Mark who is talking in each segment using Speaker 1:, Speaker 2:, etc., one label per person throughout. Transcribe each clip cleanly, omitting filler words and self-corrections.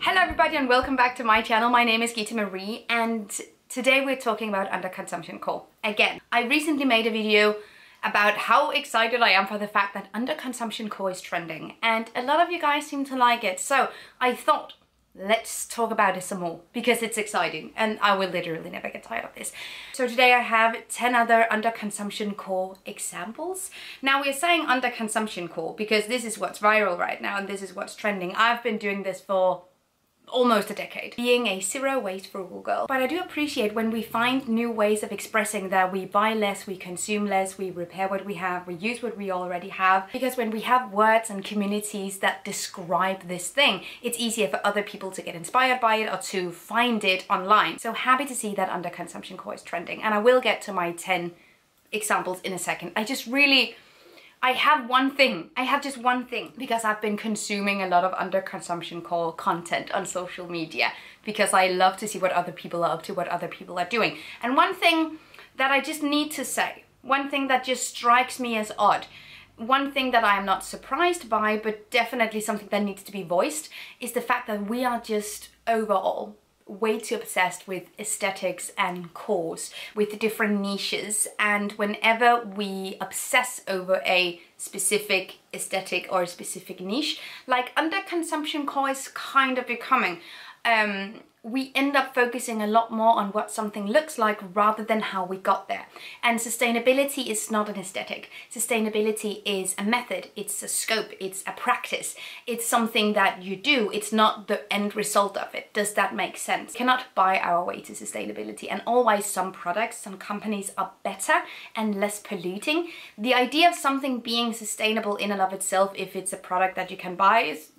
Speaker 1: Hello everybody and welcome back to my channel. My name is Gita Marie and today we're talking about underconsumption core. Again, I recently made a video about how excited I am for the fact that underconsumption core is trending and a lot of you guys seem to like it. So I thought, let's talk about it some more because it's exciting and I will literally never get tired of this. So today I have 10 other underconsumption core examples. Now we're saying underconsumption core because this is what's viral right now and this is what's trending. I've been doing this for almost a decade, being a zero waste frugal girl. But I do appreciate when we find new ways of expressing that we buy less, we consume less, we repair what we have, we use what we already have. Because when we have words and communities that describe this thing, it's easier for other people to get inspired by it or to find it online. So happy to see that underconsumption core is trending. And I will get to my 10 examples in a second. I have just one thing because I've been consuming a lot of underconsumption core content on social media because I love to see what other people are up to, what other people are doing. And one thing that I just need to say, one thing that just strikes me as odd, one thing that I am not surprised by, but definitely something that needs to be voiced, is the fact that we are just overall way too obsessed with aesthetics and cores, with different niches, and whenever we obsess over a specific aesthetic or a specific niche, like underconsumption core is kind of becoming, we end up focusing a lot more on what something looks like rather than how we got there. And sustainability is not an aesthetic. Sustainability is a method, it's a scope, it's a practice. It's something that you do, it's not the end result of it. Does that make sense? We cannot buy our way to sustainability, and always some products, some companies are better and less polluting. The idea of something being sustainable in and of itself, if it's a product that you can buy, is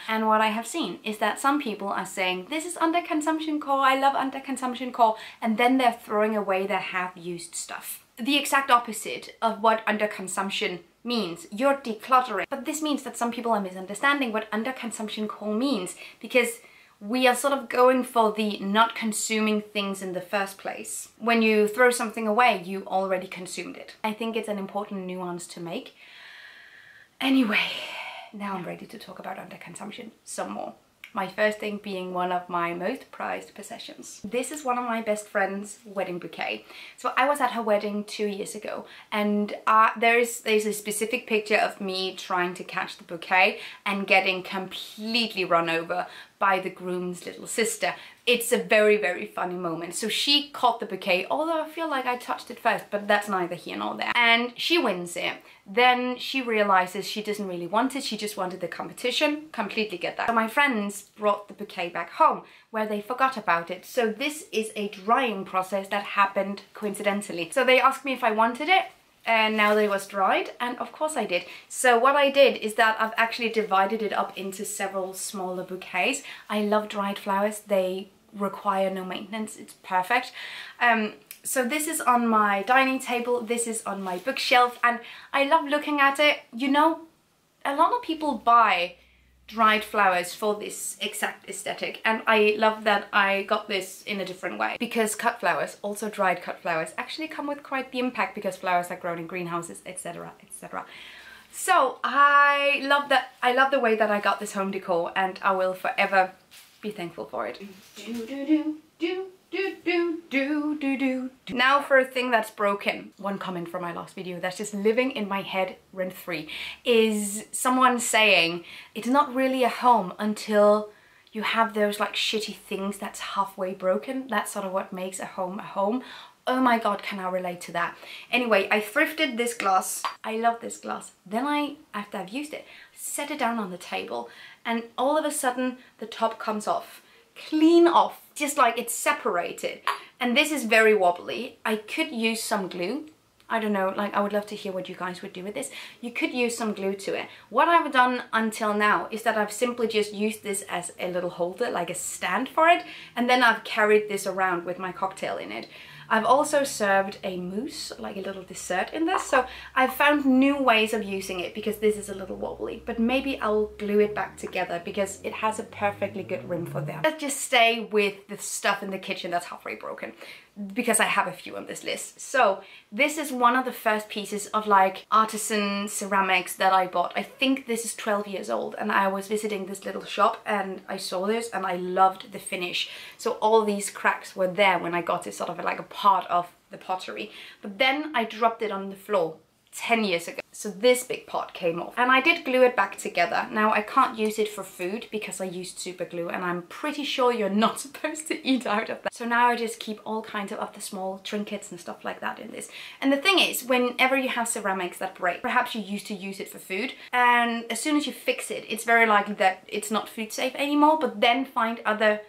Speaker 1: and what I have seen is that some people are saying, this is underconsumption core, I love underconsumption core, and then they're throwing away their half-used stuff. The exact opposite of what underconsumption means. You're decluttering. But this means that some people are misunderstanding what underconsumption core means because we are sort of going for the not consuming things in the first place. When you throw something away, you already consumed it. I think it's an important nuance to make. Anyway, now I'm ready to talk about underconsumption some more. My first thing being one of my most prized possessions. This is one of my best friend's wedding bouquet. So I was at her wedding 2 years ago and there's a specific picture of me trying to catch the bouquet and getting completely run over by the groom's little sister. It's a very, very funny moment. So she caught the bouquet, although I feel like I touched it first, but that's neither here nor there. And she wins it. Then she realizes she doesn't really want it, she just wanted the competition. Completely get that. So my friends brought the bouquet back home where they forgot about it. So this is a drying process that happened coincidentally. So they asked me if I wanted it, and now that it was dried, and of course I did. So what I did is that I've actually divided it up into several smaller bouquets. I love dried flowers, they require no maintenance, it's perfect. So this is on my dining table, this is on my bookshelf, and I love looking at it. You know, a lot of people buy dried flowers for this exact aesthetic, and I love that I got this in a different way because cut flowers, also dried cut flowers, actually come with quite the impact because flowers are grown in greenhouses, etc, etc. So I love that. I love the way that I got this home decor, and I will forever be thankful for it. Now for a thing that's broken. One comment from my last video that's just living in my head rent-free is someone saying it's not really a home until you have those like shitty things that's halfway broken. That's sort of what makes a home a home. Oh my god, can I relate to that? Anyway, I thrifted this glass. I love this glass. Then after I've used it, set it down on the table and all of a sudden the top comes off. Clean off, just like it's separated. And this is very wobbly. I could use some glue. I don't know, like I would love to hear what you guys would do with this. You could use some glue to it. What I've done until now is that I've simply just used this as a little holder, like a stand for it. And then I've carried this around with my cocktail in it. I've also served a mousse, like a little dessert in this. So I've found new ways of using it because this is a little wobbly, but maybe I'll glue it back together because it has a perfectly good rim for that. Let's just stay with the stuff in the kitchen that's halfway broken. because I have a few on this list. So this is one of the first pieces of like artisan ceramics that I bought. I think this is 12 years old, and I was visiting this little shop and I saw this and I loved the finish. So all these cracks were there when I got it, sort of like a part of the pottery. But then I dropped it on the floor 10 years ago. So this big pot came off and I did glue it back together. Now I can't use it for food because I used super glue, and I'm pretty sure you're not supposed to eat out of that. So now I just keep all kinds of other small trinkets and stuff like that in this. And the thing is, whenever you have ceramics that break, perhaps you used to use it for food, and as soon as you fix it, it's very likely that it's not food safe anymore, but then find other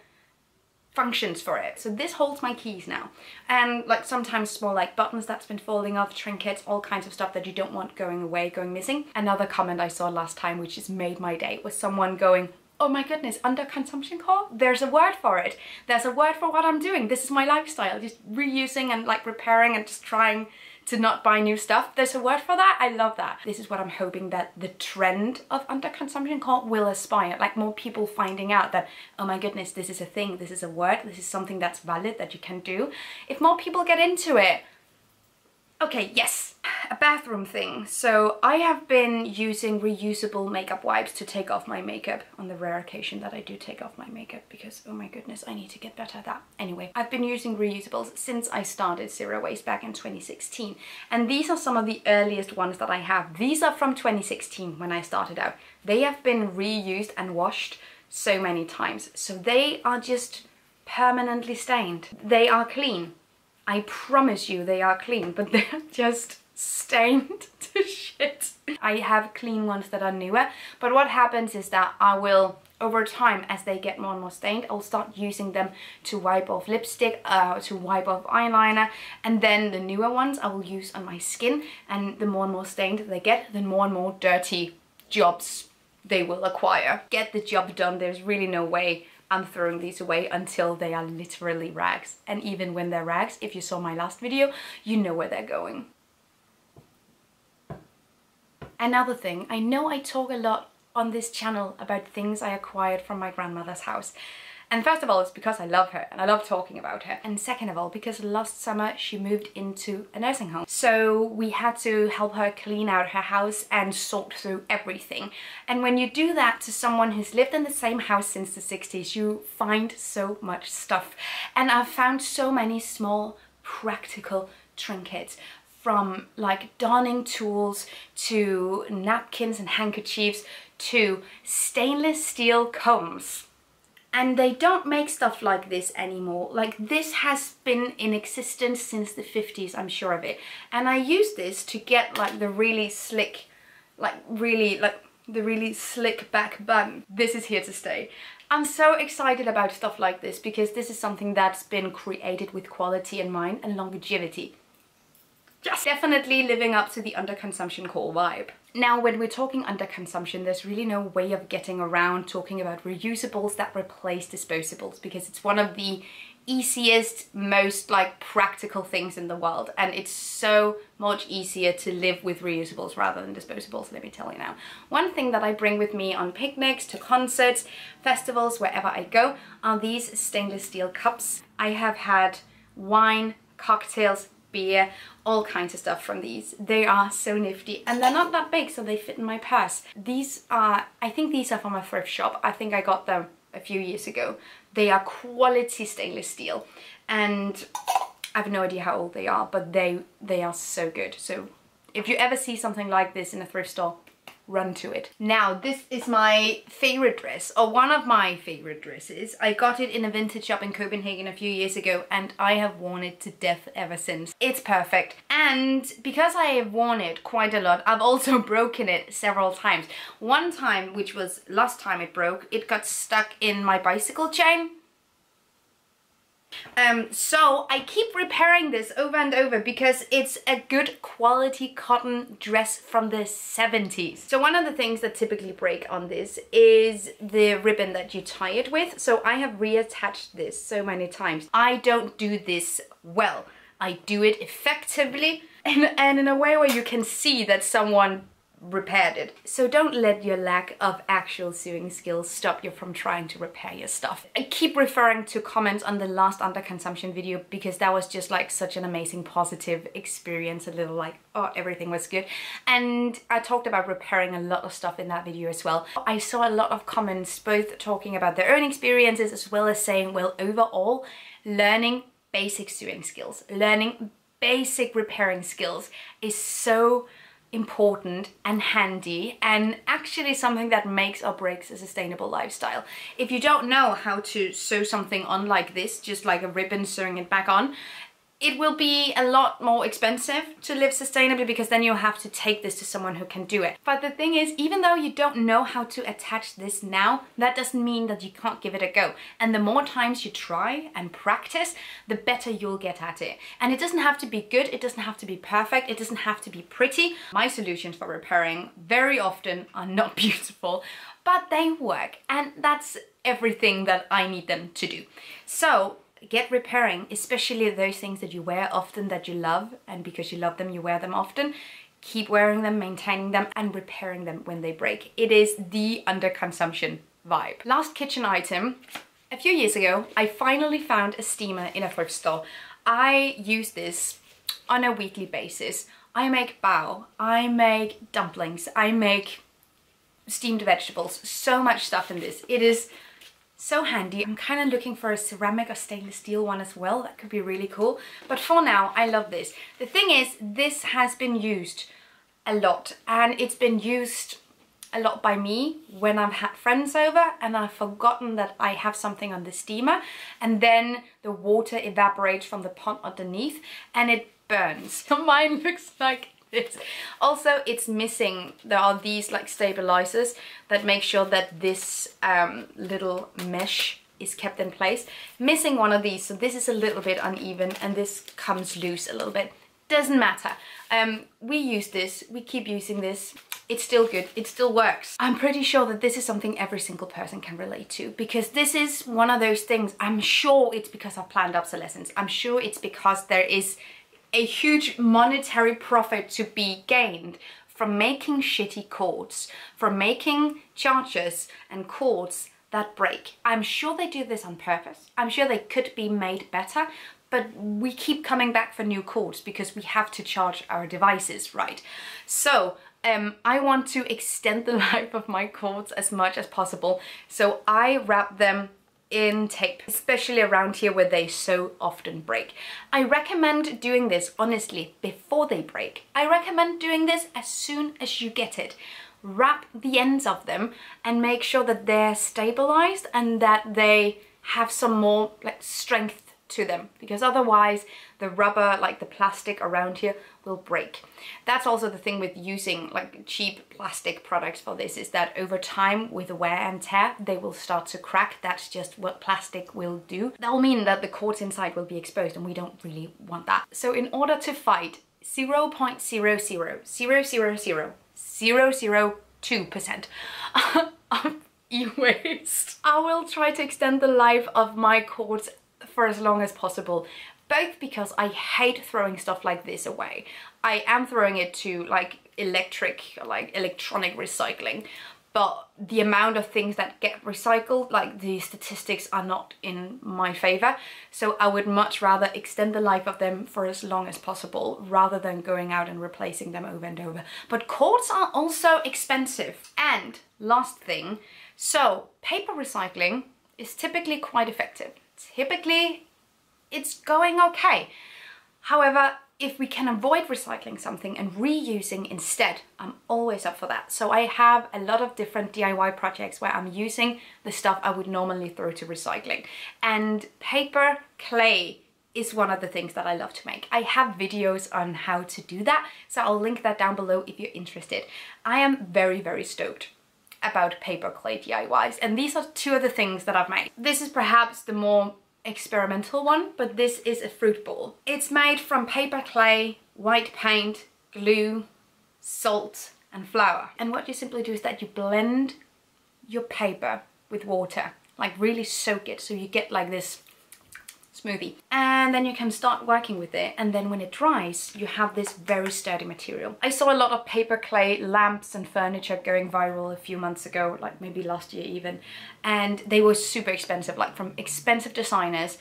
Speaker 1: functions for it. So this holds my keys now, and like sometimes small like buttons that's been falling off, trinkets, all kinds of stuff that you don't want going away, going missing. Another comment I saw last time, which just made my day, was someone going, oh my goodness, underconsumption core? There's a word for it. There's a word for what I'm doing. This is my lifestyle, just reusing and like repairing and just trying to not buy new stuff. There's a word for that. I love that. This is what I'm hoping that the trend of underconsumption core will aspire. Like more people finding out that, oh my goodness, this is a thing, this is a word, this is something that's valid that you can do. If more people get into it. Okay, yes, a bathroom thing. So I have been using reusable makeup wipes to take off my makeup on the rare occasion that I do take off my makeup, because oh my goodness, I need to get better at that. Anyway, I've been using reusables since I started Zero Waste back in 2016. And these are some of the earliest ones that I have. These are from 2016 when I started out. They have been reused and washed so many times. So they are just permanently stained. They are clean. I promise you they are clean, but they're just stained to shit. I have clean ones that are newer, but what happens is that I will, over time, as they get more and more stained, I'll start using them to wipe off lipstick, to wipe off eyeliner, and then the newer ones I will use on my skin, and the more and more stained they get, the more and more dirty jobs they will acquire. Get the job done. There's really no way I'm throwing these away until they are literally rags. And even when they're rags, if you saw my last video, you know where they're going. Another thing, I know I talk a lot on this channel about things I acquired from my grandmother's house. And first of all, it's because I love her and I love talking about her. And second of all, because last summer she moved into a nursing home. So we had to help her clean out her house and sort through everything. And when you do that to someone who's lived in the same house since the 60s, you find so much stuff. And I've found so many small, practical trinkets, from like darning tools to napkins and handkerchiefs to stainless steel combs. And they don't make stuff like this anymore. Like this has been in existence since the 50s, I'm sure of it. And I use this to get like the really slick, the really slick back bun. This is here to stay. I'm so excited about stuff like this because this is something that's been created with quality in mind and longevity. Just definitely living up to the underconsumption core vibe. Now, when we're talking underconsumption, there's really no way of getting around talking about reusables that replace disposables, because it's one of the easiest, most like practical things in the world, and it's so much easier to live with reusables rather than disposables, let me tell you now. One thing that I bring with me on picnics, to concerts, festivals, wherever I go, are these stainless steel cups. I have had wine, cocktails, beer, all kinds of stuff from these. They are so nifty and they're not that big, so they fit in my purse. These are, I think these are from a thrift shop. I think I got them a few years ago. They are quality stainless steel and I have no idea how old they are, but they are so good. So if you ever see something like this in a thrift store, run to it. Now, this is my favorite dress, or one of my favorite dresses. I got it in a vintage shop in Copenhagen a few years ago and I have worn it to death ever since. It's perfect. And because I have worn it quite a lot, I've also broken it several times. One time, which was last time it broke, it got stuck in my bicycle chain. So I keep repairing this over and over because it's a good quality cotton dress from the 70s. So one of the things that typically break on this is the ribbon that you tie it with. So I have reattached this so many times. I don't do this well. I do it effectively and in a way where you can see that someone repaired it. So don't let your lack of actual sewing skills stop you from trying to repair your stuff. I keep referring to comments on the last underconsumption video because that was just like such an amazing positive experience, a little like, oh, everything was good. And I talked about repairing a lot of stuff in that video as well. I saw a lot of comments both talking about their own experiences as well as saying, well, overall, learning basic sewing skills, learning basic repairing skills is so important and handy, and actually something that makes or breaks a sustainable lifestyle. If you don't know how to sew something on like this, just like a ribbon sewing it back on, it will be a lot more expensive to live sustainably because then you'll have to take this to someone who can do it. But the thing is, even though you don't know how to attach this now, that doesn't mean that you can't give it a go. And the more times you try and practice, the better you'll get at it. And it doesn't have to be good, it doesn't have to be perfect, it doesn't have to be pretty. My solutions for repairing very often are not beautiful, but they work. And that's everything that I need them to do. So get repairing, especially those things that you wear often, that you love, and because you love them, you wear them often. Keep wearing them, maintaining them, and repairing them when they break. It is the underconsumption vibe. Last kitchen item. A few years ago, I finally found a steamer in a thrift store. I use this on a weekly basis. I make bao, I make dumplings, I make steamed vegetables, so much stuff in this. It is so handy. I'm kind of looking for a ceramic or stainless steel one as well. That could be really cool. But for now, I love this. The thing is, this has been used a lot, and it's been used a lot by me when I've had friends over and I've forgotten that I have something on the steamer, and then the water evaporates from the pot underneath and it burns. So mine looks like this. Also, it's missing, there are these like stabilizers that make sure that this little mesh is kept in place. Missing one of these, so this is a little bit uneven and this comes loose a little bit. Doesn't matter. We use this, we keep using this. It's still good, it still works. I'm pretty sure that this is something every single person can relate to, because this is one of those things, I'm sure it's because of planned obsolescence. I'm sure it's because there is a huge monetary profit to be gained from making shitty cords, from making chargers and cords that break. I'm sure they do this on purpose. I'm sure they could be made better, but we keep coming back for new cords because we have to charge our devices, right? So I want to extend the life of my cords as much as possible. So I wrap them in tape, especially around here where they so often break. I recommend doing this, honestly, before they break. I recommend doing this as soon as you get it. Wrap the ends of them and make sure that they're stabilized and that they have some more like strength to them, because otherwise the rubber, like the plastic around here, will break. That's also the thing with using like cheap plastic products for this, is that over time with wear and tear they will start to crack. That's just what plastic will do. That will mean that the cords inside will be exposed, and we don't really want that. So in order to fight 0.000000002% of e-waste, I will try to extend the life of my cords for as long as possible, both because I hate throwing stuff like this away. I am throwing it to like electronic recycling, but the amount of things that get recycled, like the statistics are not in my favor. So I would much rather extend the life of them for as long as possible rather than going out and replacing them over and over. But cords are also expensive. And last thing, so paper recycling is typically quite effective. Typically, it's going okay. However, if we can avoid recycling something and reusing instead, I'm always up for that. So I have a lot of different DIY projects where I'm using the stuff I would normally throw to recycling. And paper clay is one of the things that I love to make. I have videos on how to do that, so I'll link that down below if you're interested. I am very, very stoked about paper clay DIYs, and these are two of the things that I've made. This is perhaps the more experimental one, but this is a fruit ball. It's made from paper clay, white paint, glue, salt and flour. And what you simply do is that you blend your paper with water, like really soak it, so you get like this smoothie. And then you can start working with it, and then when it dries, you have this very sturdy material. I saw a lot of paper clay lamps and furniture going viral a few months ago, like maybe last year even, and they were super expensive, like from expensive designers.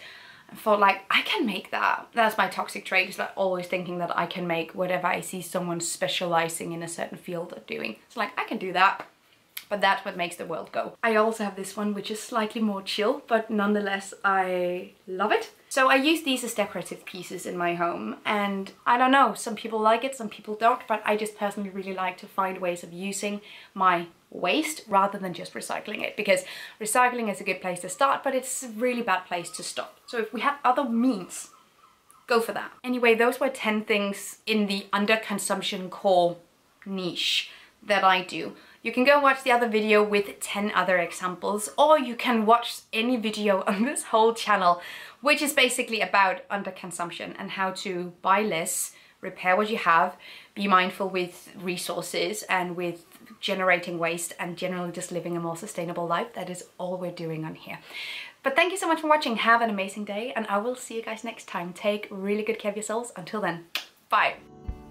Speaker 1: I thought like, I can make that. That's my toxic trait, is like always thinking that I can make whatever I see someone specializing in a certain field of doing. It's like, I can do that. But that's what makes the world go. I also have this one, which is slightly more chill, but nonetheless, I love it. So I use these as decorative pieces in my home, and I don't know, some people like it, some people don't, but I just personally really like to find ways of using my waste rather than just recycling it, because recycling is a good place to start, but it's a really bad place to stop. So if we have other means, go for that. Anyway, those were 10 things in the underconsumption core niche that I do. You can go watch the other video with 10 other examples, or you can watch any video on this whole channel, which is basically about underconsumption and how to buy less, repair what you have, be mindful with resources and with generating waste, and generally just living a more sustainable life. That is all we're doing on here. But thank you so much for watching. Have an amazing day, and I will see you guys next time. Take really good care of yourselves. Until then, bye.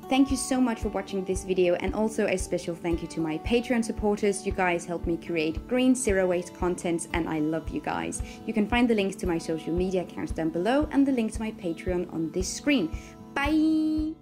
Speaker 1: Thank you so much for watching this video, and also a special thank you to my Patreon supporters. You guys help me create green, zero waste content, and I love you guys. You can find the links to my social media accounts down below and the link to my Patreon on this screen. Bye!